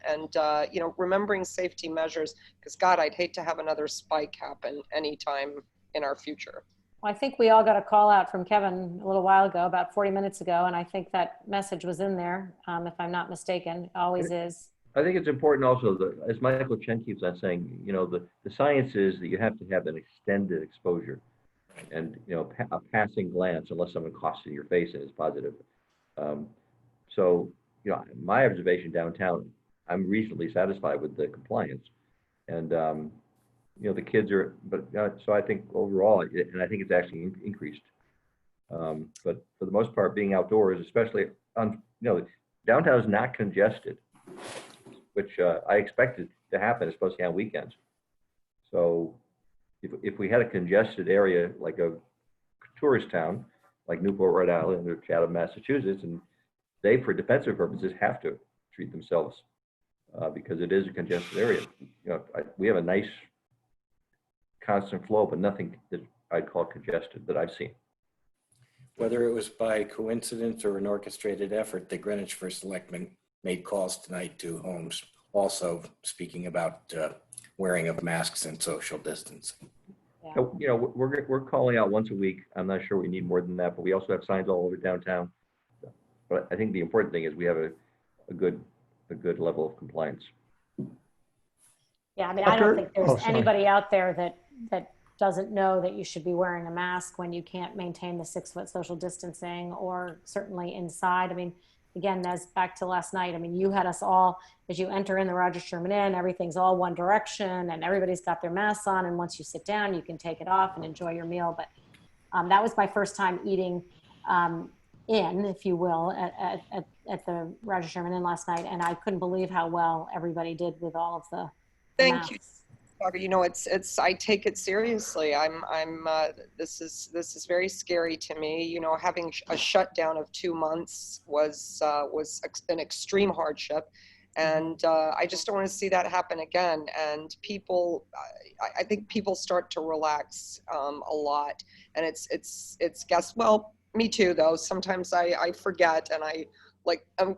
you know, remembering safety measures, because God, I'd hate to have another spike happen anytime in our future. Well, I think we all got a call out from Kevin a little while ago, about 40 minutes ago, and I think that message was in there, if I'm not mistaken. It always is. I think it's important also that, as Michael Chen keeps on saying, you know, the science is that you have to have an extended exposure, and you know, a passing glance, unless someone coughs in your face and is positive. So, you know, my observation downtown, I'm reasonably satisfied with the compliance, and you know, the kids are, but so I think overall, and I think it's actually increased. But for the most part, being outdoors, especially on, you know, downtown is not congested, which I expected to happen, especially on weekends. So if we had a congested area like a tourist town, like Newport, Rhode Island, or Chatham, Massachusetts, and they, for defensive purposes, have to treat themselves because it is a congested area. You know, we have a nice constant flow, but nothing that I'd call congested that I've seen. Whether it was by coincidence or an orchestrated effort, the Greenwich First Selectman made calls tonight to homes, also speaking about wearing of masks and social distancing. Yeah. So, you know, we're calling out once a week. I'm not sure we need more than that, but we also have signs all over downtown. But I think the important thing is we have a good level of compliance. Yeah, I mean, I don't think there's anybody out there that doesn't know that you should be wearing a mask when you can't maintain the 6-foot social distancing, or certainly inside. I mean, again, as back to last night, I mean, you had us all, as you enter in the Roger Sherman Inn, everything's all one direction and everybody's got their masks on. And once you sit down, you can take it off and enjoy your meal. But that was my first time eating in, if you will, at the Roger Sherman Inn last night. And I couldn't believe how well everybody did with all of the Thank you. You know, it's I take it seriously. This is very scary to me. You know, having a shutdown of 2 months was an extreme hardship, and I just don't want to see that happen again. And people, I think people start to relax a lot, and it's guess, well, me too though. Sometimes I forget and I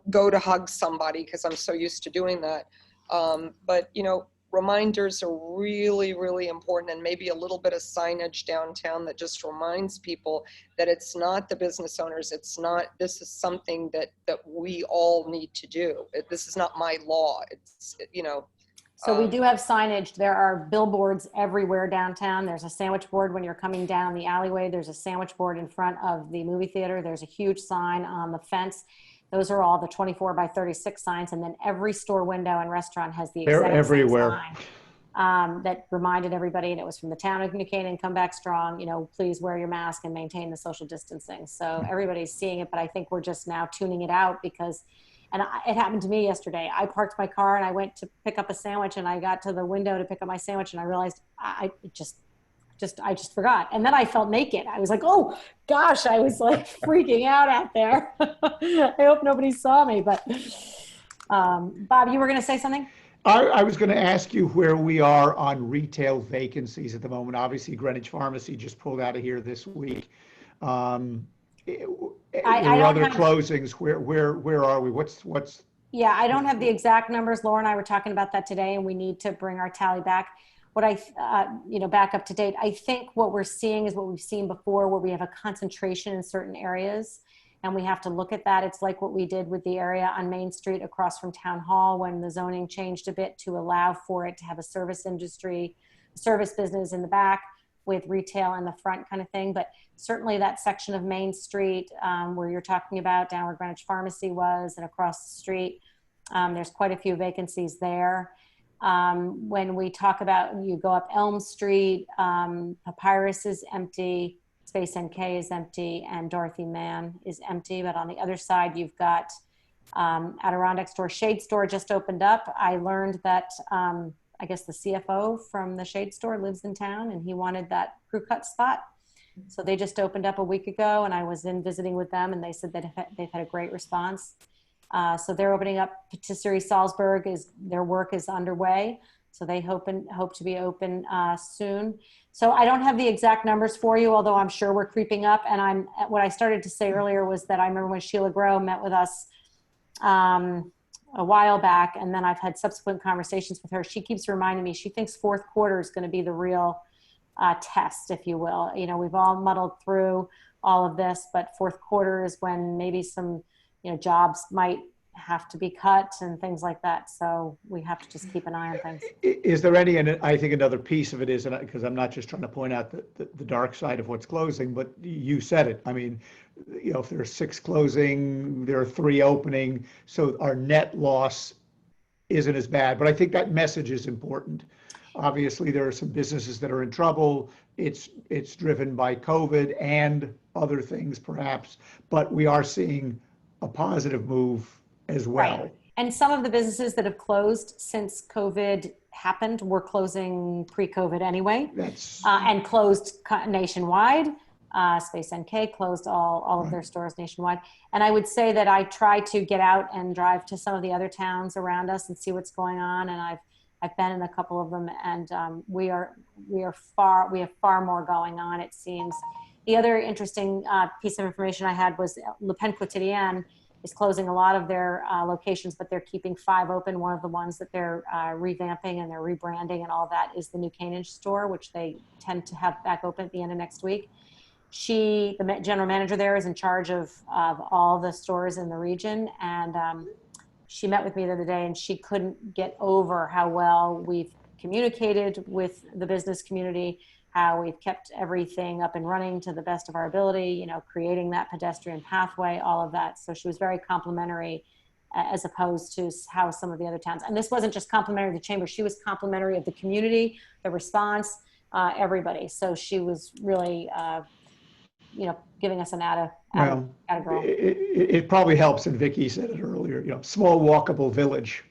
go to hug somebody because I'm so used to doing that. But you know, reminders are really, really important, and maybe a little bit of signage downtown that just reminds people that it's not the business owners, this is something that we all need to do. This is not my law. It's, you know. So we do have signage. There are billboards everywhere downtown. There's a sandwich board when you're coming down the alleyway. There's a sandwich board in front of the movie theater. There's a huge sign on the fence. Those are all the 24-by-36 signs, and then every store window and restaurant has the exact same sign that reminded everybody, and it was from the town of New Canaan, come back strong, you know, please wear your mask and maintain the social distancing. So everybody's seeing it, but I think we're just now tuning it out because, and it happened to me yesterday. I parked my car and I went to pick up a sandwich, and I got to the window to pick up my sandwich, and I realized I just forgot. And then I felt naked. I was like, oh gosh, I was like freaking out there. I hope nobody saw me, but Bob, you were going to say something? I was going to ask you where we are on retail vacancies at the moment. Obviously, Greenwich Pharmacy just pulled out of here this week. There were other closings. Where are we? What's? Yeah, I don't have the exact numbers. Laura and I were talking about that today, and we need to bring our tally back. What back up to date. I think what we're seeing is what we've seen before, where we have a concentration in certain areas, and we have to look at that. It's like what we did with the area on Main Street across from Town Hall when the zoning changed a bit to allow for it to have a service industry, service business in the back with retail in the front kind of thing. But certainly that section of Main Street where you're talking about, down where Greenwich Pharmacy was and across the street, there's quite a few vacancies there. When we talk about, you go up Elm Street, Papyrus is empty, Space NK is empty, and Dorothy Mann is empty. But on the other side, you've got Adirondack Store, Shade Store just opened up. I learned that I guess the CFO from the Shade Store lives in town, and he wanted that crew cut spot. So they just opened up a week ago, and I was in visiting with them, and they said that they've had a great response. So they're opening up. Patisserie Salzburg, their work is underway. So they hope to be open soon. So I don't have the exact numbers for you, although I'm sure we're creeping up. And what I started to say earlier was that I remember when Sheila Grow met with us a while back, and then I've had subsequent conversations with her. She keeps reminding me, she thinks fourth quarter is going to be the real test, if you will. You know, we've all muddled through all of this, but fourth quarter is when maybe some, jobs might have to be cut and things like that. So we have to just keep an eye on things. Is there any, and I think another piece of it is, because I'm not just trying to point out the dark side of what's closing, but you said it. I mean, if there are 6 closing, there are 3 opening, so our net loss isn't as bad. But I think that message is important. Obviously, there are some businesses that are in trouble. It's driven by COVID and other things, perhaps, but we are seeing a positive move as well. Right. And some of the businesses that have closed since COVID happened were closing pre-COVID anyway. And closed nationwide. Space NK closed all of their stores nationwide. And I would say that I try to get out and drive to some of the other towns around us and see what's going on. And I've been in a couple of them, and we have far more going on, it seems. The other interesting piece of information I had was Le Pen Quotidien is closing a lot of their locations, but they're keeping 5 open. One of the ones that they're revamping and they're rebranding and all that is the New Canaan store, which they tend to have back open at the end of next week. The general manager there, is in charge of all the stores in the region, and she met with me the other day, and she couldn't get over how well we've communicated with the business community, how we've kept everything up and running to the best of our ability, creating that pedestrian pathway, all of that. So she was very complimentary as opposed to how some of the other towns. And this wasn't just complimentary of the chamber. She was complimentary of the community, the response, everybody. So she was really, giving us an atta girl. It probably helps, and Vicki said it earlier, small walkable village.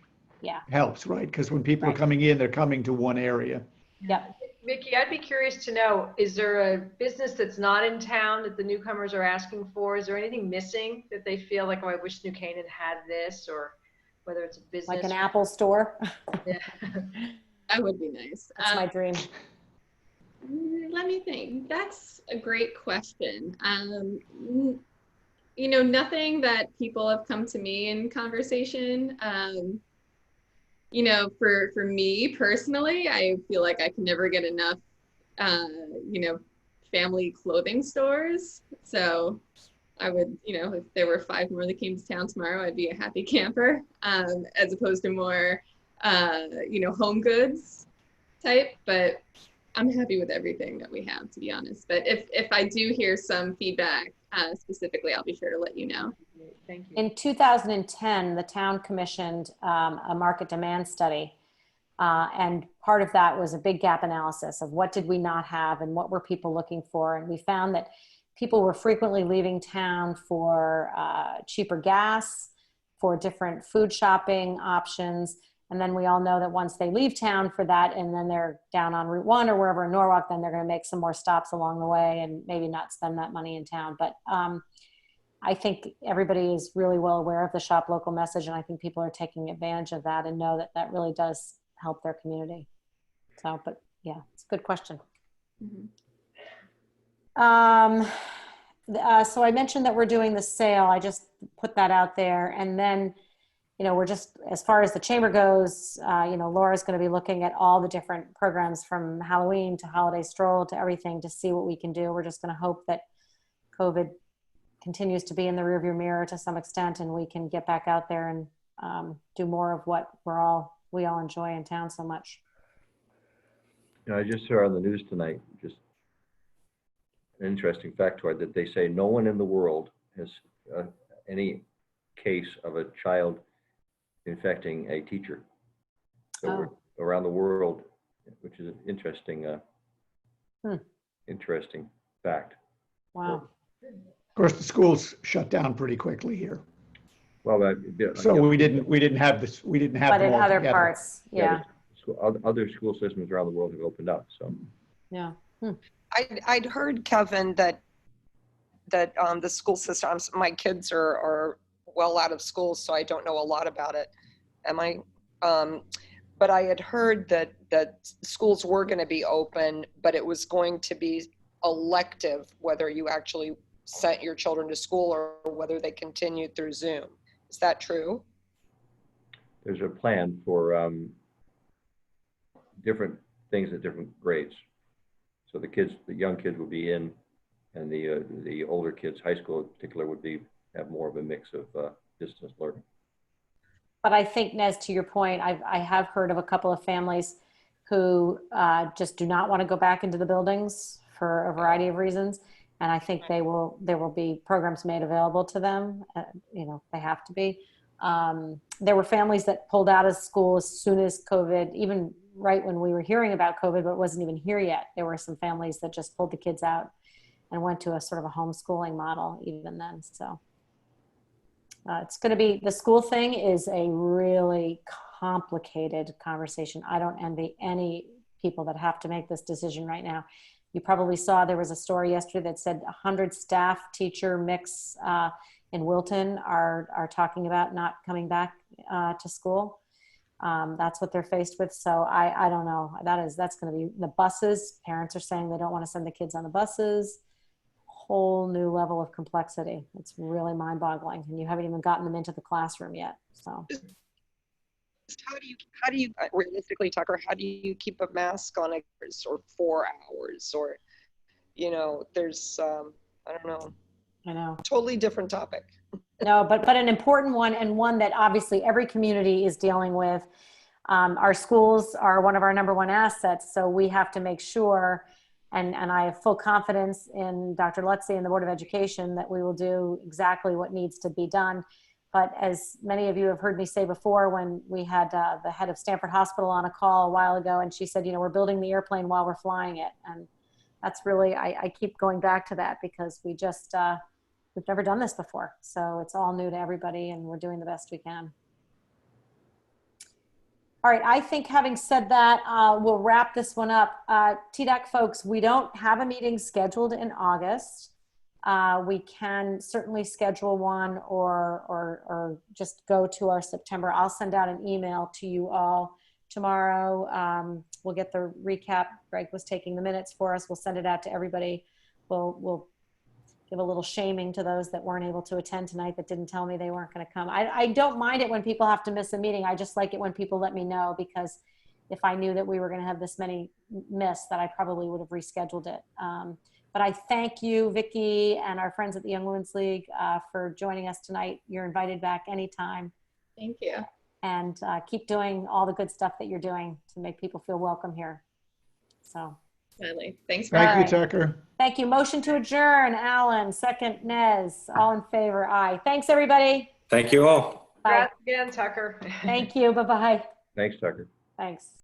Yeah. Helps, right? Because when people are coming in, they're coming to one area. Yep. Vicki, I'd be curious to know, is there a business that's not in town that the newcomers are asking for? Is there anything missing that they feel like, oh, I wish New Canaan had this, or whether it's a business? Like an Apple store? Yeah. That would be nice. That's my dream. Let me think. That's a great question. Nothing that people have come to me in conversation. For me personally, I feel like I can never get enough, family clothing stores. So I would, if there were 5 more that came to town tomorrow, I'd be a happy camper, as opposed to more, home goods type. But I'm happy with everything that we have, to be honest. But if I do hear some feedback specifically, I'll be sure to let you know. Thank you. In 2010, the town commissioned a market demand study. And part of that was a big gap analysis of what did we not have and what were people looking for. And we found that people were frequently leaving town for cheaper gas, for different food shopping options, And then we all know that once they leave town for that, and then they're down on Route 1 or wherever in Norwalk, then they're going to make some more stops along the way and maybe not spend that money in town. But I think everybody is really well aware of the shop local message, and I think people are taking advantage of that and know that that really does help their community. So, but yeah, it's a good question. So I mentioned that we're doing the sale. I just put that out there. And then, you know, we're just, as far as the chamber goes, you know, Laura's going to be looking at all the different programs from Halloween to Holiday Stroll to everything to see what we can do. We're just going to hope that COVID continues to be in the rearview mirror to some extent, and we can get back out there and do more of what we all enjoy in town so much. You know, I just saw on the news tonight, just an interesting factoid, that they say no one in the world has any case of a child infecting a teacher. So we're around the world, which is an interesting, interesting fact. Wow. Of course, the schools shut down pretty quickly here. Well, So we didn't have this. We didn't have. But them in all other together. parts, yeah. Other school systems around the world have opened up. So Yeah. I'd heard, Kevin, that the school systems, my kids are well out of school, so I don't know a lot about it. But I had heard that schools were going to be open, but it was going to be elective, whether you actually sent your children to school or whether they continued through Zoom. Is that true? there's a plan for different things at different grades. So the young kids will be in, and the older kids, high school in particular, would have more of a mix of distance learning. But I think, Nez, to your point, I have heard of a couple of families who just do not want to go back into the buildings for a variety of reasons. And I think there will be programs made available to them. They have to be. There were families that pulled out of school as soon as COVID, even right when we were hearing about COVID, but it wasn't even here yet. There were some families that just pulled the kids out and went to a sort of a homeschooling model even then. So it's going to be, the school thing is a really complicated conversation. I don't envy any people that have to make this decision right now. You probably saw there was a story yesterday that said 100 staff teacher mix in Wilton are talking about not coming back to school. That's what they're faced with. So I don't know. That's going to be the buses. Parents are saying they don't want to send the kids on the buses. Whole new level of complexity. It's really mind-boggling, and you haven't even gotten them into the classroom yet. So how do you realistically, Tucker, how do you keep a mask on or 4 hours, or there's I don't know. I know. Totally different topic. No, but an important one, and one that obviously every community is dealing with. Our schools are one of our #1 assets, so we have to make sure, and I have full confidence in Dr. Lutzy and the Board of Education that we will do exactly what needs to be done. But as many of you have heard me say before, when we had the head of Stanford Hospital on a call a while ago, and she said, we're building the airplane while we're flying it. And that's really, I keep going back to that because we just, we've never done this before. So it's all new to everybody, and we're doing the best we can. All right, I think having said that, we'll wrap this one up. TDAC folks, we don't have a meeting scheduled in August. We can certainly schedule one or just go to our September. I'll send out an email to you all tomorrow. We'll get the recap. Greg was taking the minutes for us. We'll send it out to everybody. We'll give a little shaming to those that weren't able to attend tonight that didn't tell me they weren't going to come. I don't mind it when people have to miss a meeting. I just like it when people let me know, because if I knew that we were going to have this many missed, that I probably would have rescheduled it. But I thank you, Vicki, and our friends at the Young Women's League for joining us tonight. You're invited back anytime. Thank you. And keep doing all the good stuff that you're doing to make people feel welcome here. So. Gladly. Thanks. Thank you, Tucker. Thank you. Motion to adjourn, Alan. Second, Nez. All in favor? Aye. Thanks, everybody. Thank you all. Bye. Congrats again, Tucker. Thank you. Bye-bye. Thanks, Tucker. Thanks.